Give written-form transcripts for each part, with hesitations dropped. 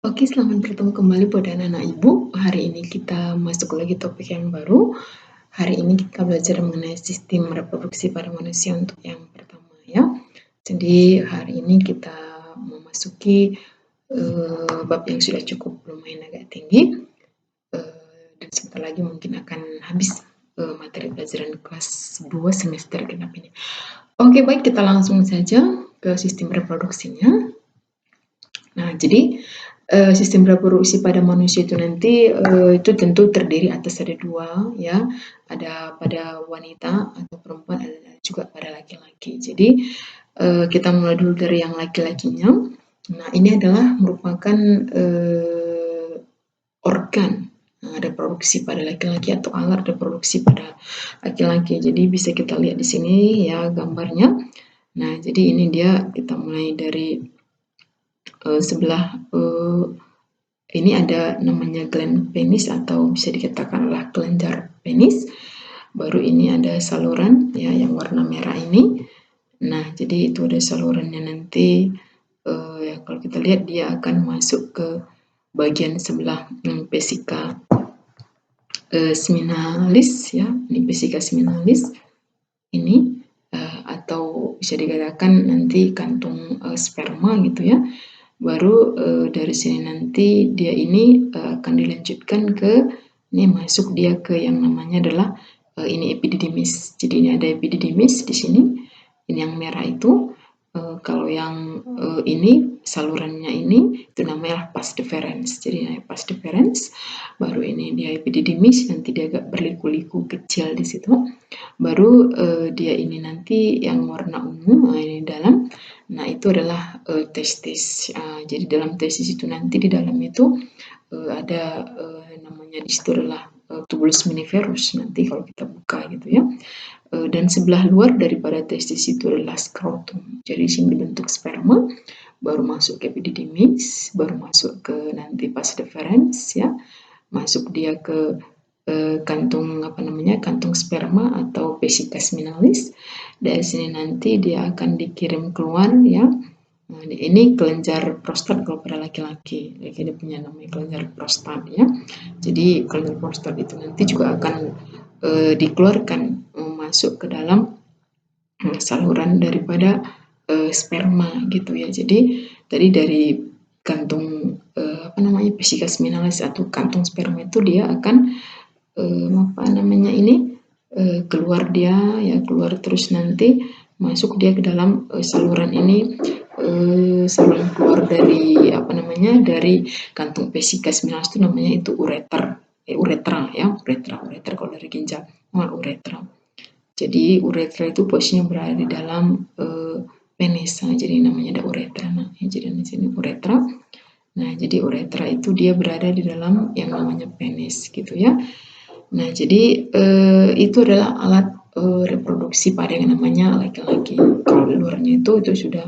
Oke, selamat bertemu kembali buat anak-anak ibu. Hari ini kita masuk lagi topik yang baru. Hari ini kita belajar mengenai sistem reproduksi pada manusia untuk yang pertama ya. Jadi hari ini kita memasuki bab yang sudah cukup lumayan agak tinggi. Dan sebentar lagi mungkin akan habis materi pelajaran kelas 2 semester genap ini. Oke, baik, kita langsung saja ke sistem reproduksinya. Nah, jadi sistem reproduksi pada manusia itu nanti itu tentu terdiri atas ada dua ya, ada pada wanita atau perempuan, ada juga pada laki-laki. Jadi kita mulai dulu dari yang laki-lakinya. Nah, ini adalah merupakan organ reproduksi pada laki-laki atau alat reproduksi pada laki-laki. Jadi bisa kita lihat di sini ya gambarnya. Nah, jadi ini dia, kita mulai dari sebelah ini ada namanya gland penis atau bisa dikatakanlah kelenjar penis. Baru ini ada saluran ya yang warna merah ini. Nah, jadi itu ada salurannya nanti. Ya, kalau kita lihat dia akan masuk ke bagian sebelah vesika seminalis ya. Ini vesika seminalis ini atau bisa dikatakan nanti kantung sperma gitu ya. Baru dari sini nanti dia ini akan dilanjutkan ke, ini masuk dia ke yang namanya adalah ini epididymis. Jadi ini ada epididymis di sini, ini yang merah itu. Kalau yang ini salurannya ini itu namanya pars deferens. Jadi pars deferens, baru ini dia epididymis, nanti dia agak berliku-liku kecil di situ. Baru dia ini nanti yang warna ungu, ini dalam. Nah, itu adalah testis. Jadi dalam testis itu nanti di dalam itu ada namanya di situ adalah tubulus miniferus nanti kalau kita buka gitu ya. Dan sebelah luar daripada testis itu adalah skrotum. Jadi sini dibentuk sperma, baru masuk ke epididymis, baru masuk ke nanti pars deferens ya. Masuk dia ke kantung kantung sperma atau vesika seminalis. Dari sini nanti dia akan dikirim keluar ya. Nah, ini kelenjar prostat kalau pada laki-laki. Dia punya namanya kelenjar prostat ya. Jadi kelenjar prostat itu nanti juga akan dikeluarkan masuk ke dalam saluran daripada sperma gitu ya. Jadi tadi dari kantung vesika seminalis atau kantung sperma itu dia akan keluar dia ya, keluar terus nanti masuk dia ke dalam saluran ini, saluran keluar dari dari kantung vesika seminalis itu namanya itu uretra ya, uretra kalau dari ginjal uretra. Jadi uretra itu posisinya berada di dalam penis, jadi namanya ada uretra. Nah, jadi di sini uretra. Nah, jadi uretra itu dia berada di dalam yang namanya penis gitu ya. Nah, jadi itu adalah alat reproduksi pada yang namanya laki-laki. Kalau di luarnya itu sudah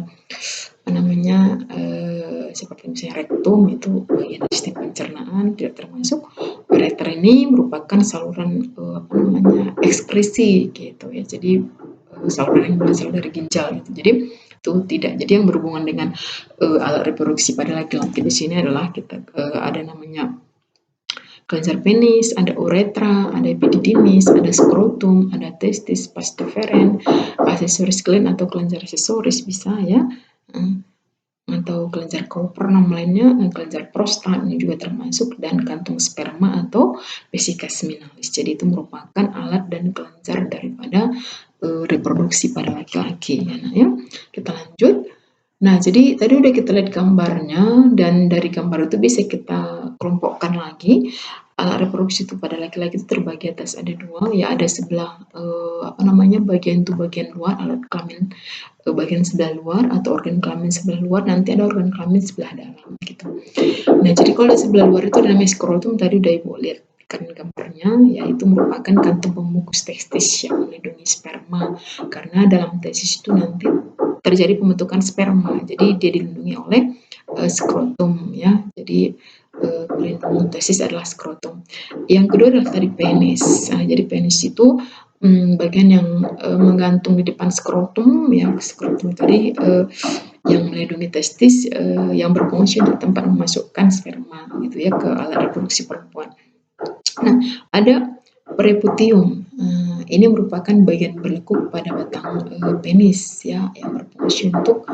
seperti misalnya rektum, itu bagian sistem pencernaan tidak termasuk. Uretra ini merupakan saluran ekskresi gitu ya. Jadi saluran yang berasal dari ginjal gitu. Jadi itu tidak. Jadi yang berhubungan dengan alat reproduksi pada laki-laki di sini adalah kita ada namanya kelenjar penis, ada uretra, ada epididymis, ada skrotum, ada testis, pars deferens, aksesoris gland atau kelenjar aksesoris bisa ya, atau kelenjar Cowper lainnya, kelenjar prostat ini juga termasuk, dan kantung sperma atau vesika seminalis. Jadi itu merupakan alat dan kelenjar daripada reproduksi pada laki-laki ya. Nah, ya kita lanjut. Nah, jadi tadi udah kita lihat gambarnya, dan dari gambar itu bisa kita kelompokkan lagi. Alat reproduksi itu pada laki-laki itu terbagi atas ada dua ya, ada sebelah bagian luar alat kelamin, bagian sebelah luar atau organ kelamin sebelah luar, nanti ada organ kelamin sebelah dalam gitu. Nah, jadi kalau sebelah luar itu namanya skrotum, tadi udah Ibu lihat kan gambarnya, yaitu merupakan kantung pembungkus testis yang melindungi sperma, karena dalam testis itu nanti terjadi pembentukan sperma, jadi dia dilindungi oleh skrotum ya. Jadi pelindung testis adalah skrotum. Yang kedua adalah tadi penis. Nah, jadi penis itu bagian yang menggantung di depan skrotum, ya skrotum tadi yang melindungi testis yang berfungsi untuk tempat memasukkan sperma gitu ya ke alat reproduksi perempuan. Nah, ada pereputium. Ini merupakan bagian berlekuk pada batang penis ya yang berfungsi untuk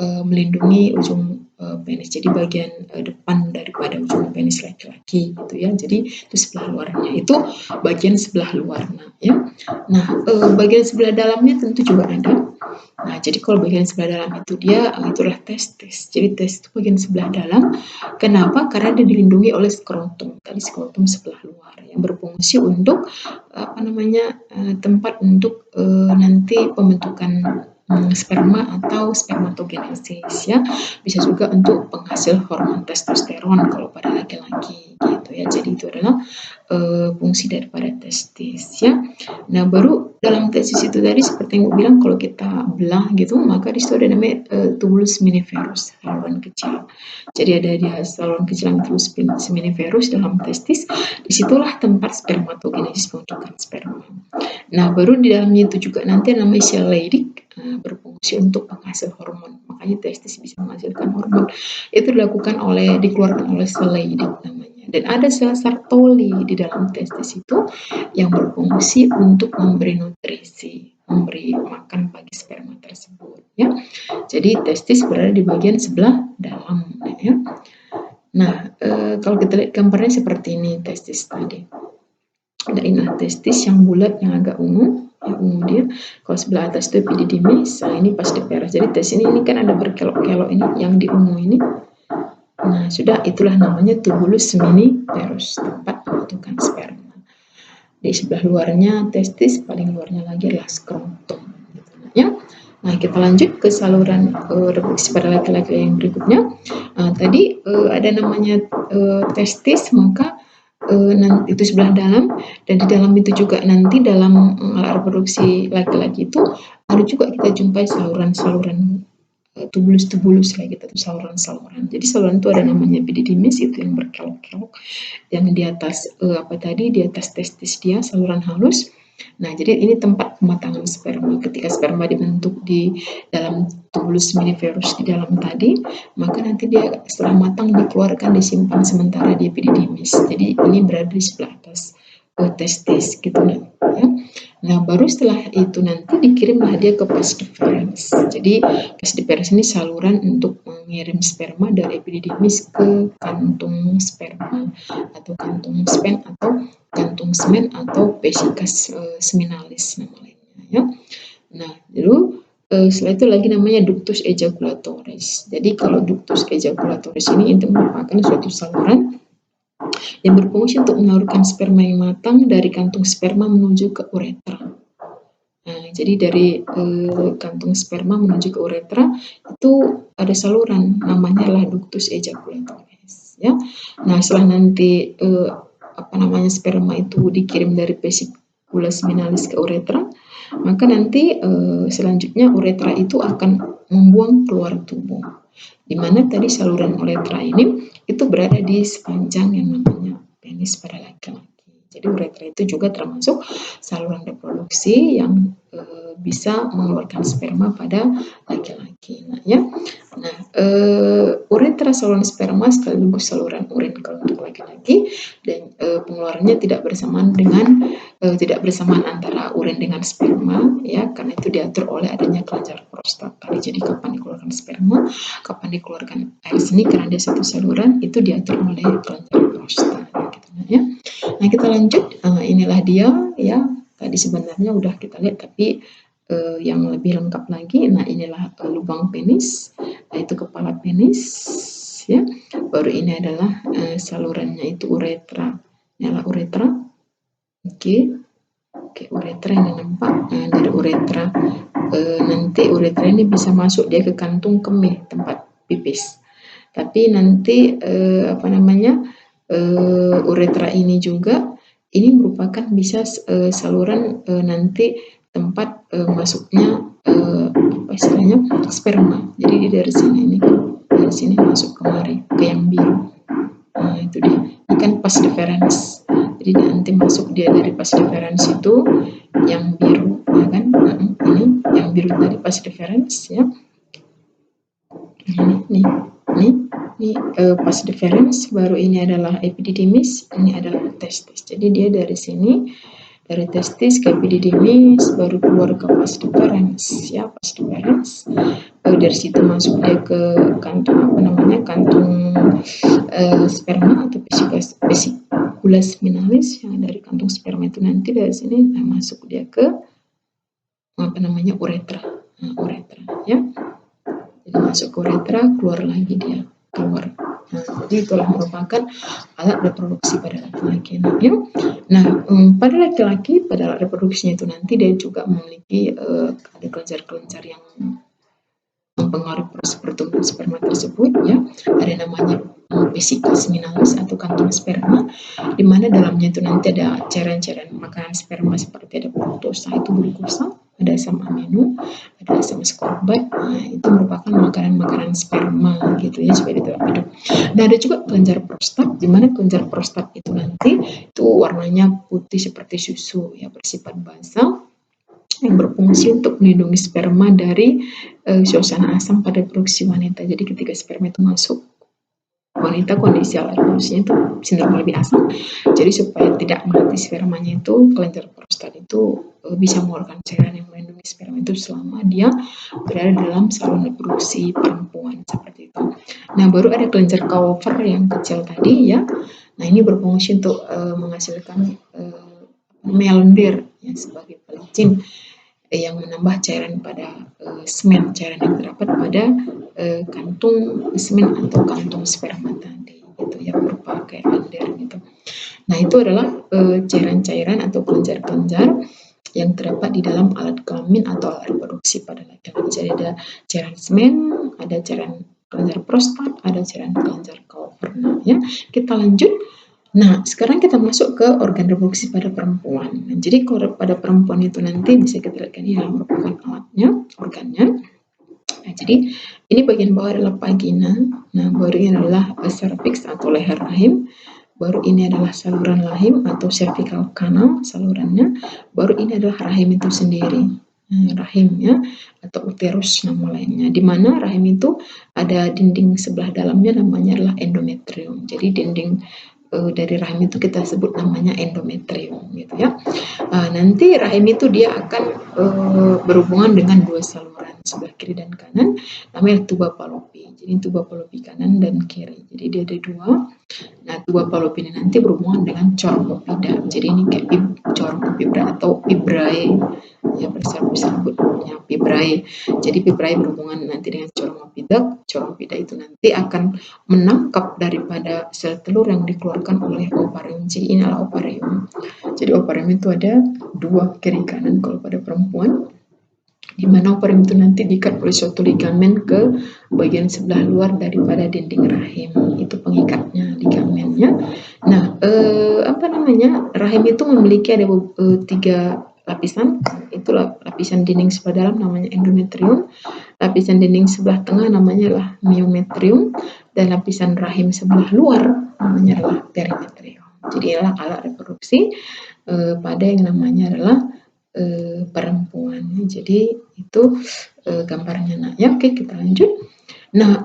melindungi ujung penis. Jadi bagian depan daripada ujung penis laki-laki gitu ya. Jadi itu sebelah luarnya. Itu bagian sebelah luarnya ya. Nah, bagian sebelah dalamnya tentu juga ada. Nah, jadi kalau bagian sebelah dalam itu dia itulah testis. Jadi testis itu bagian sebelah dalam. Kenapa? Karena dia dilindungi oleh skrotum. Tadi skrotum sebelah luar yang berfungsi untuk tempat untuk nanti pembentukan sperma atau spermatogenesis ya. Bisa juga untuk penghasil hormon testosteron kalau pada laki-laki gitu ya. Jadi itu adalah fungsi daripada testis ya. Nah, baru dalam testis itu tadi seperti yang gue bilang kalau kita belah gitu, maka di situ ada namanya tubulus seminiferus, saluran kecil. Jadi ada dia saluran kecil yang tubulus seminiferus dalam testis. Disitulah tempat spermatogenesis pembentukan sperma. Nah, baru di dalamnya itu juga nanti namanya sel Leydig berfungsi untuk penghasil hormon. Makanya testis bisa menghasilkan hormon. Itu dikeluarkan oleh sel Leydig namanya. Dan ada sel Sertoli di dalam testis itu yang berfungsi untuk memberi nutrisi, memberi makan bagi sperma tersebut. Ya, jadi testis berada di bagian sebelah dalam. Ya. Nah, kalau kita lihat gambarnya seperti ini testis tadi. Ada inilah testis yang bulat yang agak ungu. Ya, ungu dia. Kalau sebelah atas itu epididymis, nah ini pastipera. Jadi testis ini kan ada berkelok-kelok ini yang di ungu ini. Nah, sudah itulah namanya tubulus seminiferus, tempat pembentukan sperma. Di sebelah luarnya testis, paling luarnya lagi adalah skrotum. Ya. Nah, kita lanjut ke saluran reproduksi pada laki-laki yang berikutnya. Tadi ada namanya testis, maka nanti itu sebelah dalam, dan di dalam itu juga nanti dalam alat reproduksi laki-laki itu ada juga kita jumpai saluran-saluran tubulus-tubulus kayak gitu, saluran-saluran. Jadi saluran itu ada namanya epididymis, itu yang berkelok-kelok, yang di atas di atas testis dia saluran halus. Nah, jadi ini tempat pematangan sperma. Ketika sperma dibentuk di dalam tubulus seminiferus di dalam tadi, maka nanti dia setelah matang dikeluarkan, disimpan sementara di epididymis. Jadi ini berada di sebelah atas testis gitu ya. Nah, baru setelah itu nanti dikirimlah dia ke vas deferens. Jadi vas deferens ini saluran untuk mengirim sperma dari epididymis ke kantung sperma atau kantung sperm atau kantung semen atau vesica seminalis nama lainnya ya. Nah, lalu setelah itu lagi namanya ductus ejaculatoris. Jadi kalau ductus ejaculatoris ini itu merupakan suatu saluran yang berfungsi untuk menyalurkan sperma yang matang dari kantung sperma menuju ke uretra. Nah, jadi dari kantung sperma menuju ke uretra itu ada saluran namanya adalah ductus ejaculatoris ya. Nah, setelah nanti sperma itu dikirim dari vesicula seminalis ke uretra, maka nanti selanjutnya uretra itu akan membuang keluar tubuh. Di mana tadi saluran uretra ini itu berada di sepanjang yang namanya penis pada laki-laki. Jadi uretra itu juga termasuk saluran reproduksi yang bisa mengeluarkan sperma pada laki-laki. Nah, ya. Nah, uretra saluran sperma sekaligus saluran urin kalau untuk laki-laki, dan pengeluarannya tidak bersamaan antara urin dengan sperma ya, karena itu diatur oleh adanya kelenjar prostat. Jadi kapan dikeluarkan sperma, kapan dikeluarkan air seni, karena dia satu saluran itu diatur oleh kelenjar prostat gitu ya. Nah, kita lanjut. Inilah dia ya. Tadi sebenarnya udah kita lihat, tapi yang lebih lengkap lagi. Nah, inilah lubang penis. Nah, itu kepala penis ya. Baru ini adalah salurannya itu uretra. Ini adalah uretra. Oke, uretra yang nampak. Nah, dari uretra nanti uretra ini bisa masuk dia ke kantung kemih, tempat pipis. Tapi nanti uretra ini juga ini merupakan bisa saluran nanti tempat masuknya sperma. Jadi dari sini masuk kemari ke yang biru. Nah, itu dia. Ini kan vas deferens. Jadi nanti masuk dia dari vas deferens itu yang biru, ya kan? Ini yang biru tadi pas difference ya. Ini pas difference, baru ini adalah epididymis, ini adalah testis. Jadi dia dari sini, dari testis ke epididymis, baru keluar ke vas deferens ya, vas deferens. Dari situ masuk dia ke kantung kantung sperma atau vesicula seminalis. Yang dari kantung sperma itu nanti dari sini masuk dia ke uretra. Uretra ya. Jadi masuk ke uretra, keluar lagi dia, keluar. Jadi itulah merupakan alat reproduksi pada laki-laki. Nah, pada laki-laki, pada alat reproduksinya itu nanti dia juga memiliki ada kelenjar-kelenjar yang mempengaruhi proses pertumbuhan sperma tersebut ya. Ada namanya vesicula seminalis atau kantung sperma, di mana dalamnya itu nanti ada cairan-cairan makanan sperma seperti ada fruktosa, itu glukosa, ada asam amino, ada asam ascorbat. Nah, itu merupakan makanan-makanan sperma gitu ya, supaya tetap hidup. Dan ada juga kelenjar prostat, di mana kelenjar prostat itu nanti itu warnanya putih seperti susu ya, bersifat basal, yang berfungsi untuk melindungi sperma dari suasana asam pada produksi wanita. Jadi ketika sperma itu masuk wanita, kondisi alat reproduksinya itu cenderung lebih asam. Jadi supaya tidak mati spermanya itu, kelenjar prostat itu bisa mengeluarkan cairan yang melindungi sperma itu selama dia berada dalam saluran reproduksi perempuan, seperti itu. Nah, baru ada kelenjar Kaufer yang kecil tadi ya. Nah, ini berfungsi untuk menghasilkan melendir ya, sebagai pelicin yang menambah cairan pada semen, cairan yang terdapat pada kantung semen atau kantung sperma tadi, gitu ya, berupa kayak lendir gitu. Nah, itu adalah cairan-cairan atau kelenjar-kelenjar yang terdapat di dalam alat kelamin atau alat reproduksi pada laki-laki. Jadi ada cairan semen, ada cairan kelenjar prostat, ada cairan kelenjar Kaufer. Nah, ya, kita lanjut. Nah, sekarang kita masuk ke organ reproduksi pada perempuan. Nah, jadi kalau pada perempuan itu nanti bisa kita lihat ini yang merupakan alatnya, organnya. Nah, jadi ini bagian bawah adalah vagina. Nah, baru ini adalah cervix atau leher rahim. Baru ini adalah saluran rahim atau cervical canal salurannya. Baru ini adalah rahim itu sendiri. Rahimnya atau uterus nama lainnya. Di mana rahim itu ada dinding sebelah dalamnya namanya adalah endometrium. Jadi dinding dari rahim itu kita sebut namanya endometrium gitu ya. Nanti rahim itu dia akan berhubungan dengan dua saluran sebelah kiri dan kanan, namanya tuba Fallopi. Jadi tuba Fallopi kanan dan kiri. Jadi dia ada dua. Nah, tuba Fallopi ini nanti berhubungan dengan cormopida. Jadi ini kayak cormopida atau fibrae ya, disebutnya fibrae. Jadi fibrae berhubungan nanti dengan cormopida. Cormopida itu nanti akan menangkap daripada sel telur yang dikeluarkan oleh ovarium. Jadi ini adalah ovarium. Jadi ovarium itu ada dua, kiri kanan kalau pada perempuan, di mana ovarium itu nanti diikat oleh suatu ligamen ke bagian sebelah luar daripada dinding rahim. Itu pengikatnya, ligamennya. Nah, rahim itu memiliki ada tiga lapisan. Itulah lapisan dinding sebelah dalam namanya endometrium, lapisan dinding sebelah tengah namanya adalah myometrium, dan lapisan rahim sebelah luar namanya adalah perimetrium. Jadi adalah alat reproduksi pada yang namanya adalah perempuan. Jadi itu gambarnya. Nah, ya, oke, kita lanjut. Nah,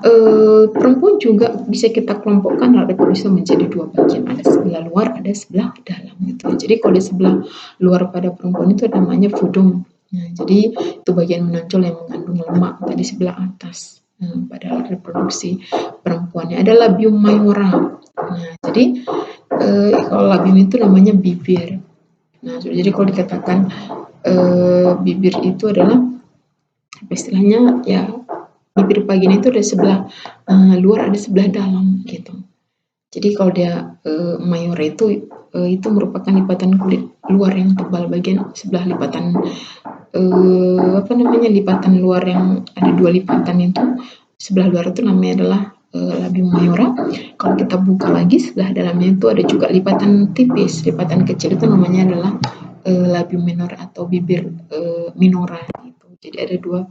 perempuan juga bisa kita kelompokkan alat reproduksi menjadi dua bagian, ada sebelah luar, ada sebelah dalam gitu. Jadi kalau di sebelah luar pada perempuan itu namanya pudum. Nah, jadi itu bagian menonjol yang mengandung lemak tadi sebelah atas. Pada alat reproduksi perempuannya ada labium mayora. Nah, jadi kalau labium itu namanya bibir. Nah, jadi kalau dikatakan bibir itu adalah istilahnya ya, bibir vagina itu ada sebelah luar, ada sebelah dalam gitu. Jadi kalau dia mayora itu merupakan lipatan kulit luar yang tebal, bagian sebelah lipatan lipatan luar yang ada dua lipatan itu, sebelah luar itu namanya adalah labium mayora. Kalau kita buka lagi sebelah dalamnya itu ada juga lipatan tipis, lipatan kecil itu namanya adalah labium minor atau bibir minora gitu. Jadi ada dua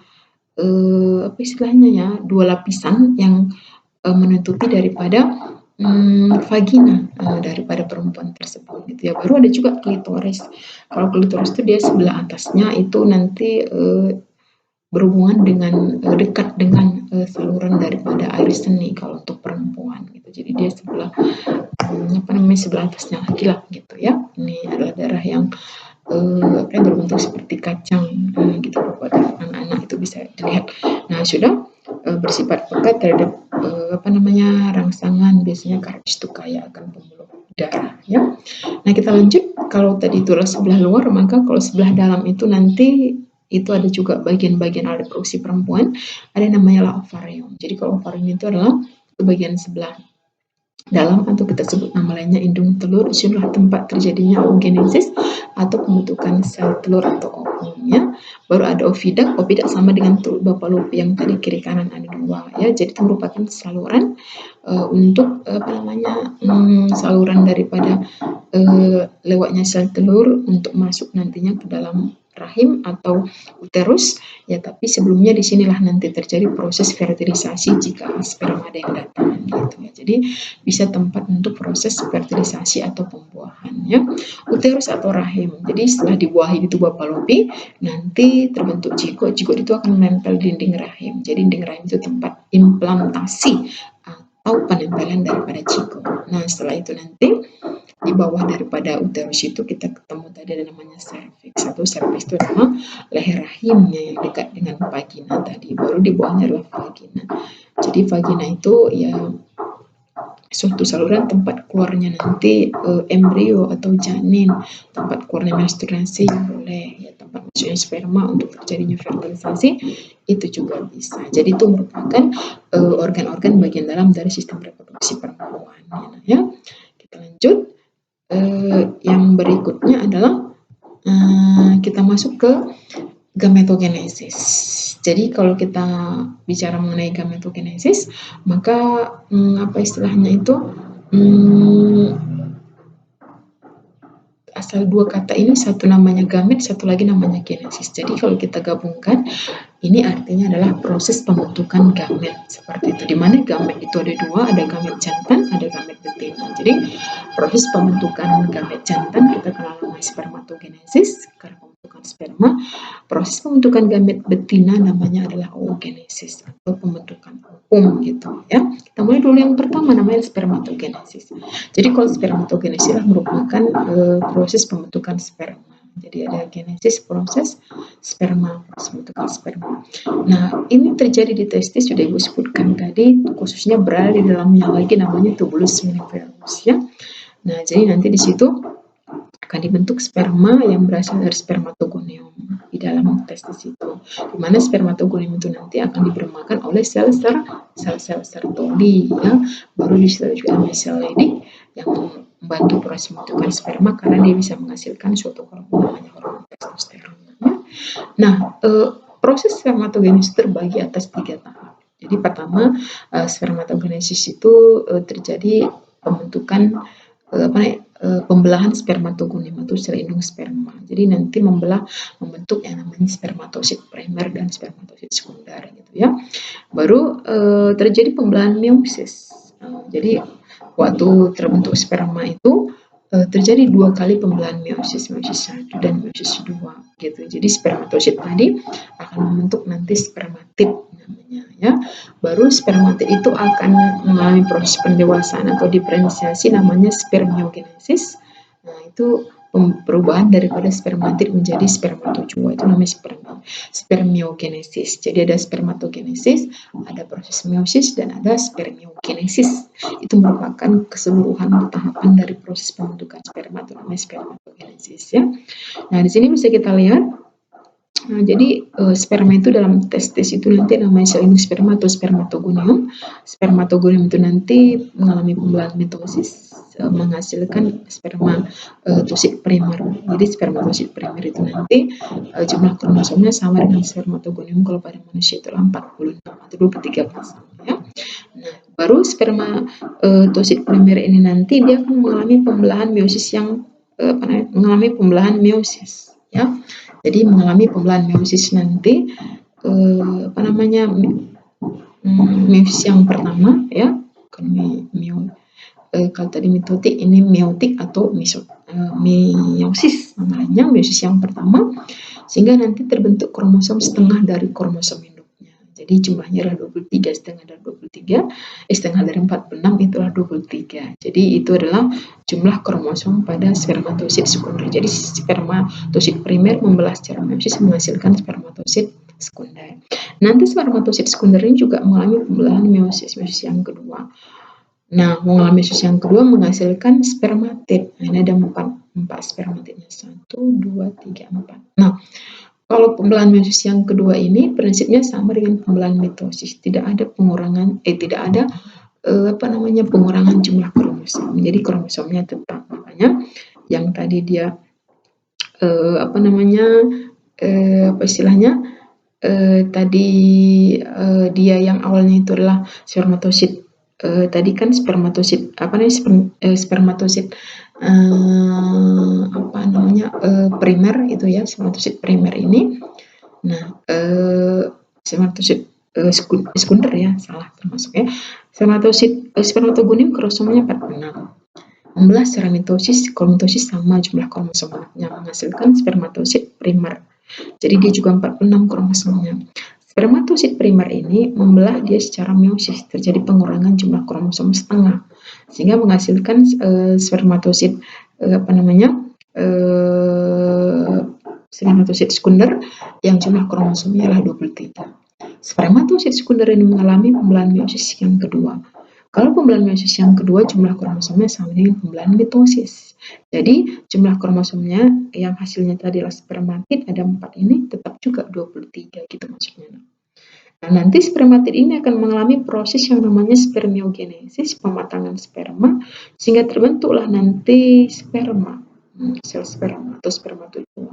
istilahnya ya, dua lapisan yang menutupi daripada vagina daripada perempuan tersebut gitu ya. Baru ada juga klitoris. Kalau klitoris itu dia sebelah atasnya itu nanti berhubungan dengan dekat dengan saluran daripada air seni kalau untuk perempuan gitu. Jadi dia sebelah sebelah atasnya laki lah gitu ya. Ini adalah darah yang berbentuk seperti kacang gitu pada anak-anak itu bisa dilihat. Nah sudah bersifat pekat terhadap rangsangan, biasanya karena itu kaya akan pembuluh darah ya. Nah kita lanjut, kalau tadi itu adalah sebelah luar, maka kalau sebelah dalam itu nanti itu ada juga bagian-bagian ada reproduksi perempuan, ada yang namanya ovarium. Jadi kalau ovarium itu adalah bagian sebelah dalam atau kita sebut nama lainnya indung telur, itulah tempat terjadinya oogenesis atau pembentukan sel telur atau ovum ya. Baru ada oviduct, oviduct sama dengan telur Bapalopi yang tadi kiri kanan ada dua ya. Jadi itu merupakan saluran untuk saluran daripada lewatnya sel telur untuk masuk nantinya ke dalam rahim atau uterus ya, tapi sebelumnya disinilah nanti terjadi proses fertilisasi jika sperma ada yang datang gitu ya. Jadi bisa tempat untuk proses fertilisasi atau pembuahan ya. Uterus atau rahim, jadi setelah dibuahi itu Bapalopi nanti terbentuk zigot. Zigot itu akan menempel dinding rahim, jadi dinding rahim itu tempat implantasi atau penempelan daripada zigot. Nah setelah itu nanti di bawah daripada uterus itu kita ketemu tadi ada namanya cervix, atau cervix itu adalah leher rahimnya yang dekat dengan vagina tadi, baru di bawahnya adalah vagina. Jadi vagina itu ya suatu saluran tempat keluarnya nanti embrio atau janin, tempat keluarnya menstruasi boleh ya, tempat masuknya sperma untuk terjadinya fertilisasi itu juga bisa. Jadi itu merupakan organ-organ bagian dalam dari sistem reproduksi perempuan ya. Kita lanjut. Yang berikutnya adalah kita masuk ke gametogenesis. Jadi kalau kita bicara mengenai gametogenesis, maka apa istilahnya itu asal dua kata ini, satu namanya gamet, satu lagi namanya genesis. Jadi kalau kita gabungkan, ini artinya adalah proses pembentukan gamet seperti itu. Dimana gamet itu ada dua, ada gamet jantan, ada gamet betina. Jadi proses pembentukan gamet jantan kita kenal namanya spermatogenesis karena pembentukan sperma. Proses pembentukan gamet betina namanya adalah oogenesis atau pembentukan ovum gitu ya. Kita mulai dulu yang pertama namanya spermatogenesis. Jadi kalau spermatogenesis merupakan proses pembentukan sperma. Jadi ada genesis, proses sperma, proses pembentukan sperma. Nah, ini terjadi di testis, sudah Ibu sebutkan tadi, khususnya berada di dalamnya lagi namanya tubulus miniferus ya. Nah, jadi nanti di situ akan dibentuk sperma yang berasal dari spermatogonium di dalam testis itu, di mana spermatogonium itu nanti akan dibermakan oleh sel-sel Sertoli ya. Baru di situ juga ada sel Leydig yang membantu proses pembentukan sperma karena dia bisa menghasilkan suatu hormon namanya hormon testosteron ya. Nah, proses spermatogenesis terbagi atas 3 tahap. Jadi pertama, spermatogenesis itu terjadi pembentukan pembelahan spermatogonium atau sel indung sperma. Jadi nanti membentuk yang namanya spermatosit primer dan spermatosit sekunder gitu ya. Baru terjadi pembelahan meiosis. Jadi waktu terbentuk sperma itu terjadi 2 kali pembelahan meiosis 1 dan meiosis 2 gitu. Jadi spermatosit tadi akan membentuk nanti spermatid namanya ya. Baru spermatid itu akan mengalami proses pendewasaan atau diferensiasi namanya spermiogenesis. Nah, itu perubahan daripada spermatid menjadi spermatozoa, itu namanya spermiogenesis. Jadi ada spermatogenesis, ada proses meiosis, dan ada spermiogenesis. Itu merupakan keseluruhan tahapan dari proses pembentukan sperma, itu namanya spermatogenesis ya. Nah, di sini bisa kita lihat. Nah, jadi sperma itu dalam testis itu nanti namanya sel indung sperma atau spermatogonium. Spermatogonium itu nanti mengalami pembelahan mitosis menghasilkan spermatosit primer. Jadi spermatosit primer itu nanti jumlah kromosomnya sama dengan spermatogonium kalau pada manusia itu 46 atau 23 pasang ya. Nah, baru spermatosit primer ini nanti dia akan mengalami pembelahan meiosis yang mengalami pembelahan meiosis ya. Jadi mengalami pembelahan meiosis nanti meiosis yang pertama ya, kalau tadi mitotik, ini meiotik atau meiosis namanya, meiosis yang pertama, sehingga nanti terbentuk kromosom setengah dari kromosom induknya. Jadi jumlahnya adalah 23, setengah dari 23, setengah dari 46 itulah 23. Jadi itu adalah jumlah kromosom pada spermatosit sekunder. Jadi spermatosit primer membelah secara meiosis menghasilkan spermatosit sekunder. Nanti spermatosit sekunder ini juga mengalami pembelahan meiosis yang kedua. Nah, mengalami meiosis yang kedua menghasilkan spermatid. Nah, ini ada empat spermatidnya. 1, 2, 3, 4. Nah, kalau pembelahan meiosis yang kedua ini prinsipnya sama dengan pembelahan mitosis. Tidak ada pengurangan, pengurangan jumlah kromosom. Jadi kromosomnya tetap. Makanya yang tadi dia dia yang awalnya itu adalah spermatosit. Tadi kan spermatosit primer itu ya, spermatosit primer ini. Nah, spermatosit sekunder ya, salah termasuk ya. Spermatogonium kromosomnya 46. Membelah secara mitosis, kalau mitosis sama jumlah kromosomnya menghasilkan spermatosit primer. Jadi dia juga 46 kromosomnya. Spermatosit primer ini membelah dia secara meiosis, terjadi pengurangan jumlah kromosom setengah, sehingga menghasilkan spermatosit spermatosit sekunder yang jumlah kromosomnya adalah 23. Spermatosit sekunder ini mengalami pembelahan meiosis yang kedua. Kalau pembelahan meiosis yang kedua, jumlah kromosomnya sama dengan pembelahan mitosis. Jadi, jumlah kromosomnya yang hasilnya tadi adalah spermatid, ada 4 ini, tetap juga 23, gitu maksudnya. Nah, nanti spermatid ini akan mengalami proses yang namanya spermiogenesis, pematangan sperma, sehingga terbentuklah nanti sperma, sel sperma atau spermatozoa.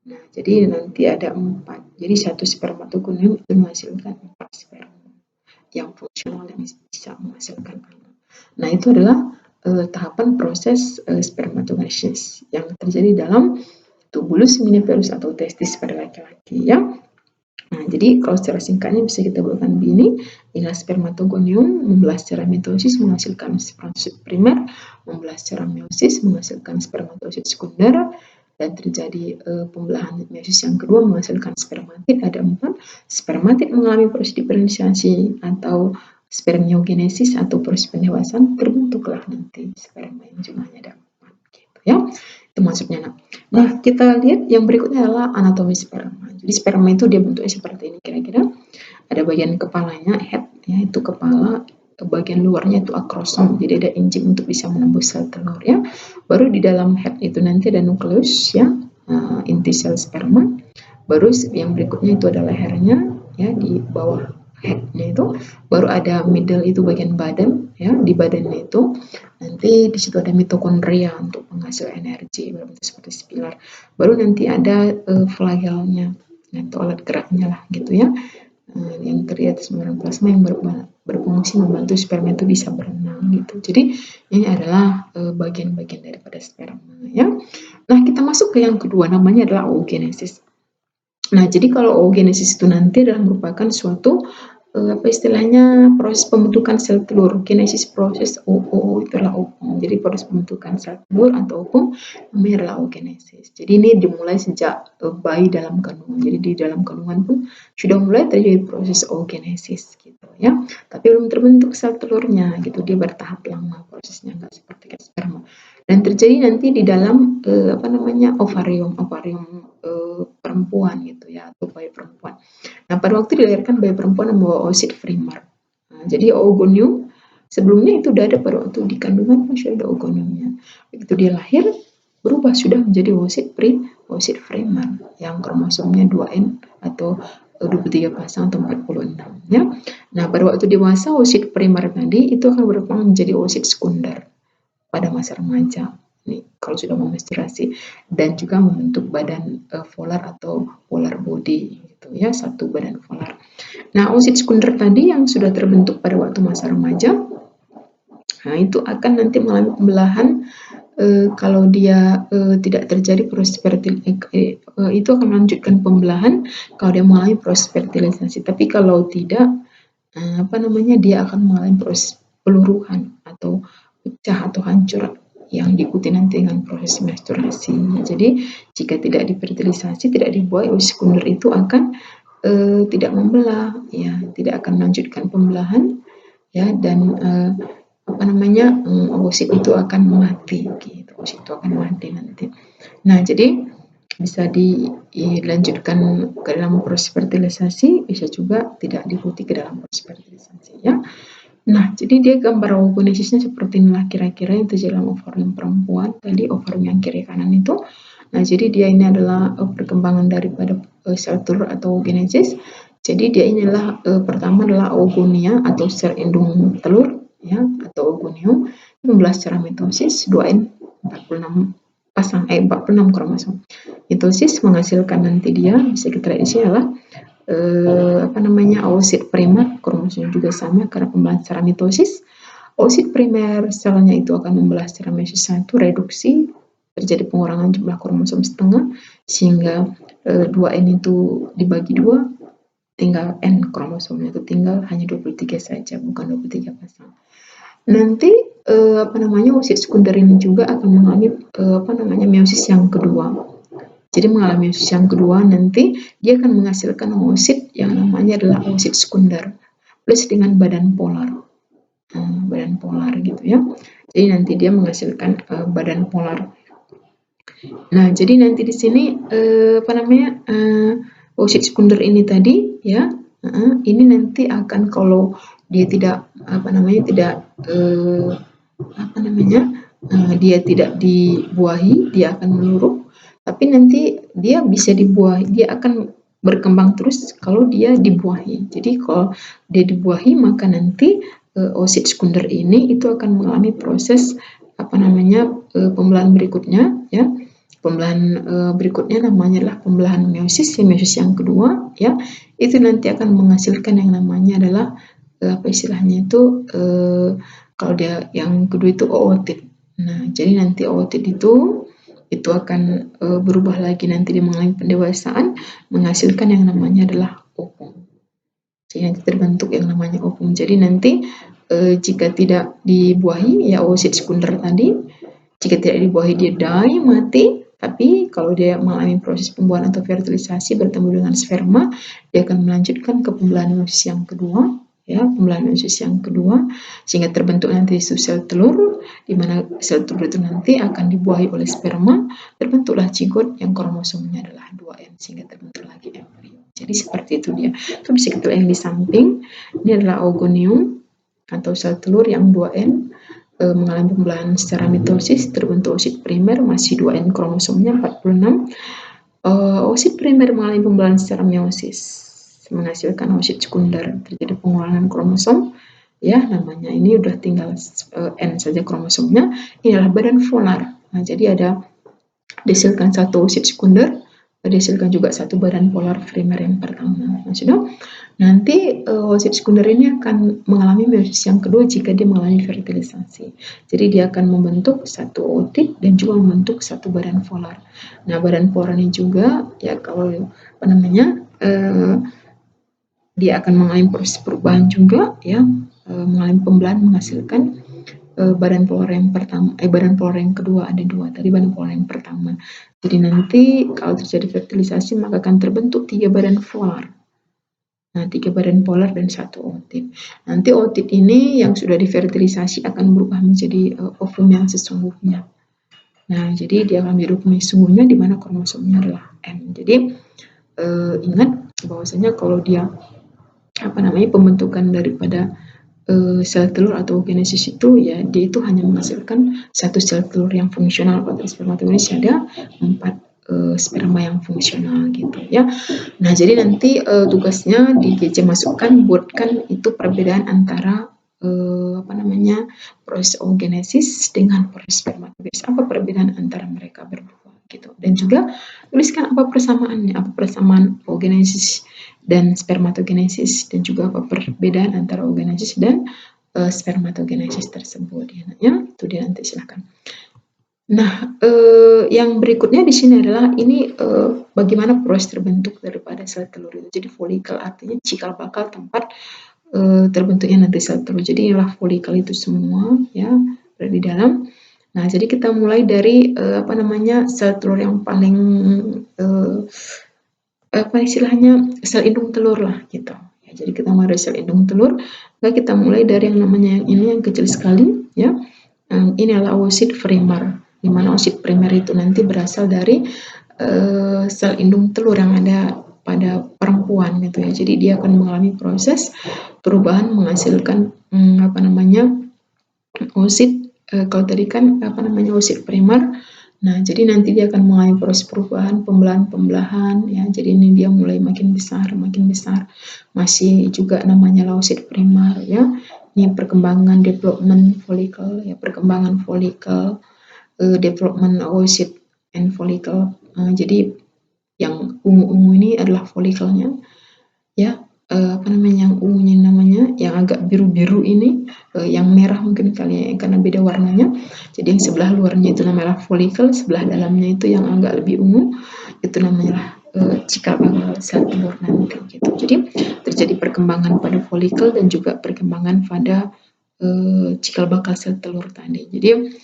Nah, jadi nanti ada 4. Jadi satu spermatogonium itu menghasilkan 4 sperma yang fungsional yang bisa menghasilkan anak. Nah, itu adalah tahapan proses spermatogenesis yang terjadi dalam tubulus miniferus atau testis pada laki-laki ya. Nah, jadi kalau secara singkatnya bisa kita buatkan begini, inilah spermatogonium membelah secara mitosis menghasilkan spermatosit primer, membelah secara meiosis menghasilkan spermatosit sekunder, dan terjadi pembelahan meiosis yang kedua menghasilkan spermatid, ada 4. Spermatid mengalami proses diferensiasi atau spermiogenesis atau proses pendewasaan, terbentuklah nanti sperma yang jumlahnya ada 4 gitu ya. Itu maksudnya. Nah, kita lihat yang berikutnya adalah anatomi sperma. Jadi sperma itu dia bentuknya seperti ini kira-kira. Ada bagian kepalanya, head ya, itu kepala, bagian luarnya itu akrosom, jadi ada enzim untuk bisa menembus sel telur ya. Baru di dalam head itu nanti ada nukleus ya, inti sel sperma. Baru yang berikutnya itu ada lehernya ya, di bawah headnya itu. Baru ada middle itu bagian badan ya, di badannya itu nanti di situ ada mitokondria untuk penghasil energi berbentuk seperti spiral. Baru nanti ada flagelnya atau alat geraknya lah gitu ya. Yang terlihat sembarang plasma yang berfungsi membantu sperma itu bisa berenang gitu. Jadi ini adalah bagian-bagian daripada sperma ya. Nah, kita masuk ke yang kedua, namanya adalah oogenesis. Nah, jadi kalau oogenesis itu nanti adalah merupakan suatu proses pembentukan sel telur. Genesis proses itu adalah ovum. Jadi proses pembentukan sel telur atau ovum namanya adalah oogenesis. Jadi ini dimulai sejak bayi dalam kandungan. Jadi di dalam kandungan pun sudah mulai terjadi proses oogenesis gitu ya. Tapi belum terbentuk sel telurnya gitu. Dia bertahap lama prosesnya, nggak seperti sperma. Dan terjadi nanti di dalam ovarium perempuan gitu ya, atau bayi perempuan. Nah, pada waktu dilahirkan bayi perempuan membawa oosit primer. Nah, jadi oogonium sebelumnya itu sudah ada pada waktu di kandungan masih ada oogoniumnya. Begitu dia lahir berubah sudah menjadi oosit primer yang kromosomnya 2N atau 23 pasang atau 46 ya. Nah, pada waktu dewasa oosit primer tadi itu akan berkembang menjadi oosit sekunder pada masa remaja. Nih, kalau sudah menstruasi dan juga membentuk badan polar atau polar body gitu ya, satu badan polar. Nah, oosit sekunder tadi yang sudah terbentuk pada waktu masa remaja, nah itu akan nanti mengalami pembelahan kalau dia tidak terjadi proses itu akan melanjutkan pembelahan kalau dia mengalami proses fertilisasi. Tapi kalau tidak, dia akan mengalami proses peluruhan atau pecah atau hancur yang diikuti nanti dengan proses menstruasi. Jadi jika tidak difertilisasi, tidak dibuai, oosit sekunder itu akan tidak membelah, ya, tidak akan melanjutkan pembelahan, ya, dan oosit itu akan mati, gitu. Oosit itu akan mati nanti. Nah, jadi bisa dilanjutkan ke dalam proses fertilisasi, bisa juga tidak diikuti ke dalam proses fertilisasi, ya. Nah, jadi dia gambar oogonesisnya seperti inilah kira-kira yang terjadi dalam ovarium perempuan. Tadi ovarium yang kiri kanan itu. Nah, jadi dia ini adalah perkembangan daripada sel telur atau oogenesis. Jadi dia inilah pertama adalah oogonia atau sel indung telur, ya, atau oogonium, membelah secara mitosis 2N 46 46 kromosom. Mitosis menghasilkan nanti dia bisa kita lihat di sini adalah oosit primer, kromosom juga sama karena pembelahan secara mitosis. Oosit primer selnya itu akan membelah secara meiosis 1, reduksi, terjadi pengurangan jumlah kromosom setengah sehingga 2N itu dibagi 2, tinggal N kromosomnya itu tinggal hanya 23 saja, bukan 23 pasang. Nanti oosit sekunder ini juga akan mengalami meiosis yang kedua. Jadi mengalami meiosis yang kedua nanti dia akan menghasilkan oosit yang namanya adalah oosit sekunder plus dengan badan polar. Badan polar gitu, ya. Jadi nanti dia menghasilkan badan polar. Nah, jadi nanti di sini oosit sekunder ini tadi, ya, ini nanti akan kalau dia tidak dia tidak dibuahi, dia akan meluruh. Tapi nanti dia bisa dibuahi, dia akan berkembang terus kalau dia dibuahi. Jadi kalau dia dibuahi maka nanti oosit sekunder ini itu akan mengalami proses pembelahan berikutnya, ya. Pembelahan berikutnya namanya adalah pembelahan meiosis yang kedua, ya. Itu nanti akan menghasilkan yang namanya adalah kalau dia yang kedua itu ootit. Nah, jadi nanti ootit itu akan berubah lagi nanti dia mengalami pendewasaan, menghasilkan yang namanya adalah ovum. Jadi nanti terbentuk yang namanya ovum. Jadi nanti jika tidak dibuahi, ya oosit sekunder tadi, jika tidak dibuahi dia die, mati. Tapi kalau dia mengalami proses pembuahan atau fertilisasi bertemu dengan sperma, dia akan melanjutkan ke pembelahan meiosis yang kedua, ya, pembelahan meiosis yang kedua, sehingga terbentuk nanti sel telur, di mana sel telur itu nanti akan dibuahi oleh sperma, terbentuklah zigot yang kromosomnya adalah 2N, sehingga terbentuk lagi embrio. Jadi seperti itu dia. Itu bisa kita lihat yang di samping, ini adalah oogonium atau sel telur yang 2N, mengalami pembelahan secara mitosis, terbentuk oosit primer, masih 2N kromosomnya 46. Oosit primer mengalami pembelahan secara meiosis, menghasilkan oosit sekunder, terjadi pengurangan kromosom, ya, namanya ini udah tinggal N saja kromosomnya. Ini adalah badan polar. Nah, jadi ada dihasilkan satu oosit sekunder, dihasilkan juga satu badan polar primer yang pertama. Nah, sudah. Nanti oosit sekunder ini akan mengalami meiosis yang kedua jika dia mengalami fertilisasi. Jadi dia akan membentuk satu ootit dan juga membentuk satu badan polar. Nah, badan polar ini juga, ya, kalau dia akan mengalami proses perubahan juga, ya, mengalami pembelahan menghasilkan badan polar yang pertama, badan polar yang kedua ada 2, tadi badan polar yang pertama. Jadi nanti kalau terjadi fertilisasi maka akan terbentuk 3 badan polar. Nah, 3 badan polar dan 1 ootit. Nanti ootit ini yang sudah difertilisasi akan berubah menjadi ovum yang sesungguhnya. Nah, jadi dia akan menjadi ovum yang sesungguhnya di mana kromosomnya adalah M. Jadi ingat bahwasanya kalau dia pembentukan daripada sel telur atau oogenesis itu, ya, dia itu hanya menghasilkan satu sel telur yang fungsional. Pada spermatogenesis ada 4 sperma yang fungsional gitu, ya. Nah, jadi nanti tugasnya di GC masukkan, buatkan itu perbedaan antara proses oogenesis dengan proses spermatogenesis. Apa perbedaan antara mereka berdua gitu. Dan juga tuliskan apa persamaannya, apa persamaan oogenesis dan spermatogenesis, dan juga apa perbedaan antara oogenesis dan spermatogenesis tersebut, ya. Itu dia, nanti silahkan. Nah, yang berikutnya di sini adalah ini bagaimana proses terbentuk daripada sel telur itu. Jadi folikel artinya cikal bakal tempat terbentuknya nanti sel telur. Jadi inilah folikel itu semua, ya, berada di dalam. Nah, jadi kita mulai dari sel telur yang paling sel indung telur lah gitu. Ya, jadi kita mulai dari sel indung telur, lalu kita mulai dari yang namanya yang ini yang kecil sekali ya. Ini adalah oosit primer, di mana oosit primer itu nanti berasal dari sel indung telur yang ada pada perempuan gitu ya. Jadi dia akan mengalami proses perubahan menghasilkan oosit. Kalau tadi kan oosit primer. Nah, jadi nanti dia akan mengalami proses perubahan, pembelahan ya. Jadi ini dia mulai makin besar. Masih juga namanya oosit primer ya. Ini perkembangan development follicle ya, perkembangan follicle, development oocyte and follicle. Jadi yang ungu-ungu ini adalah follicle-nya ya. Yang ungunya namanya, yang agak biru-biru ini, yang merah mungkin kali ya, karena beda warnanya. Jadi yang sebelah luarnya itu namanya follicle, sebelah dalamnya itu yang agak lebih ungu, itu namanya cikal bakal sel telur nanti gitu. Jadi terjadi perkembangan pada follicle dan juga perkembangan pada cikal bakal sel telur tadi. Jadi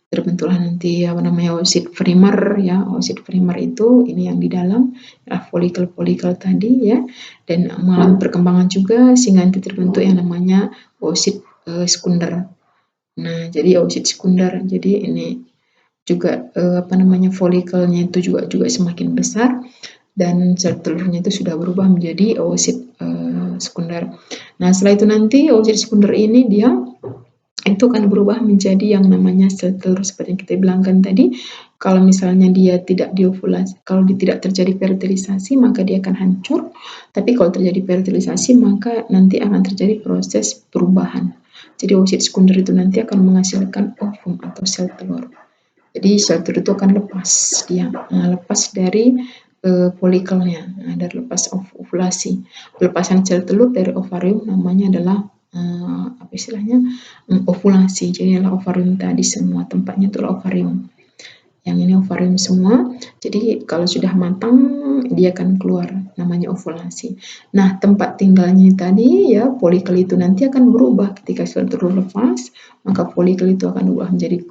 terbentuklah nanti oosit primer ya. Oosit primer itu ini yang di dalam ya, follicle tadi ya, dan mengalami perkembangan juga sehingga nanti terbentuk yang namanya oosit sekunder. Nah, jadi oosit sekunder, jadi ini juga follicle-nya itu juga semakin besar dan sel telurnya itu sudah berubah menjadi oosit sekunder. Nah, setelah itu nanti oosit sekunder ini dia itu akan berubah menjadi yang namanya sel telur seperti yang kita bilangkan tadi. Kalau misalnya dia tidak diovulasi, kalau dia tidak terjadi fertilisasi maka dia akan hancur. Tapi kalau terjadi fertilisasi maka nanti akan terjadi proses perubahan. Jadi oosit sekunder itu nanti akan menghasilkan ovum atau sel telur. Jadi sel telur itu akan lepas dari follicle-nya, dari lepas ovulasi. Pelepasan sel telur dari ovarium namanya adalah ovulasi. Jadi adalah ovarium tadi semua, tempatnya itu ovarium. Yang ini ovarium semua. Jadi kalau sudah matang dia akan keluar, namanya ovulasi. Nah, tempat tinggalnya tadi ya, follicle itu nanti akan berubah ketika sel telur lepas, maka follicle itu akan berubah menjadi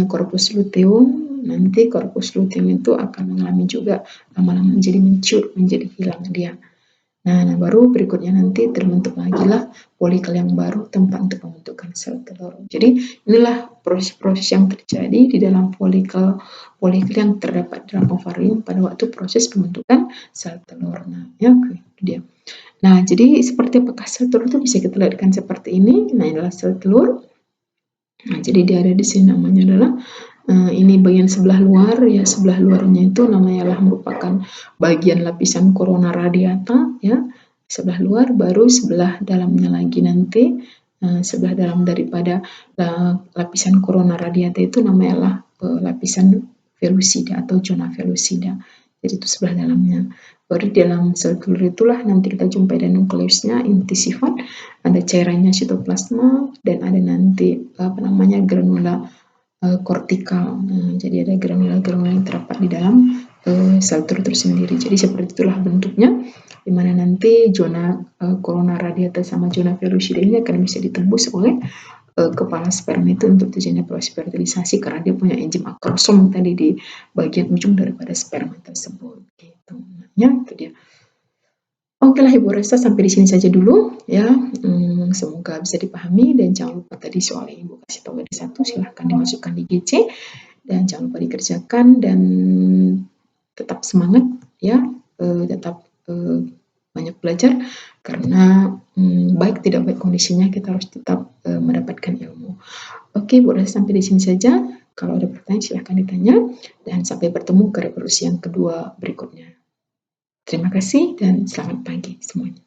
corpus luteum. Nanti corpus luteum itu akan mengalami juga lama-lama menjadi mencut, menjadi hilang dia. Nah, baru berikutnya nanti terbentuk lagi lah follicle yang baru, tempat untuk pembentukan sel telur. Jadi inilah proses-proses yang terjadi di dalam follicle yang terdapat dalam ovarium pada waktu proses pembentukan sel telur. Nah, ya itu dia. Nah, jadi seperti apakah sel telur itu bisa kita lihatkan seperti ini. Nah, inilah sel telur. Nah, jadi dia ada di sini, namanya adalah ini bagian sebelah luar ya, sebelah luarnya itu namanya adalah merupakan bagian lapisan corona radiata ya, sebelah luar. Baru sebelah dalamnya lagi nanti sebelah dalam daripada lapisan corona radiata itu namanya adalah lapisan vellucida atau zona vellucida. Jadi itu sebelah dalamnya. Baru di dalam sel telur itulah nanti kita jumpai ada nukleusnya, inti sifat, ada cairannya sitoplasma, dan ada nanti granula kortikal. Jadi ada granula-granula yang terdapat di dalam sel telur tersendiri. Jadi seperti itulah bentuknya, di mana nanti zona corona radiata sama zona vellucida ini akan bisa ditembus oleh kepala sperma itu untuk terjadinya proses fertilisasi, karena dia punya enzim akrosom tadi di bagian ujung daripada sperma tersebut. Gitu. Ya, itu dia. Oke lah Ibu Resta, sampai di sini saja dulu ya. Semoga bisa dipahami, dan jangan lupa tadi soal yang Ibu kasih tahu dari satu silahkan dimasukkan di GC, dan jangan lupa dikerjakan, dan tetap semangat ya, tetap banyak belajar, karena baik tidak baik kondisinya kita harus tetap mendapatkan ilmu. Oke Bu Resta, sampai di sini saja. Kalau ada pertanyaan silahkan ditanya, dan sampai bertemu ke reproduksi yang kedua berikutnya. Terima kasih dan selamat pagi semuanya.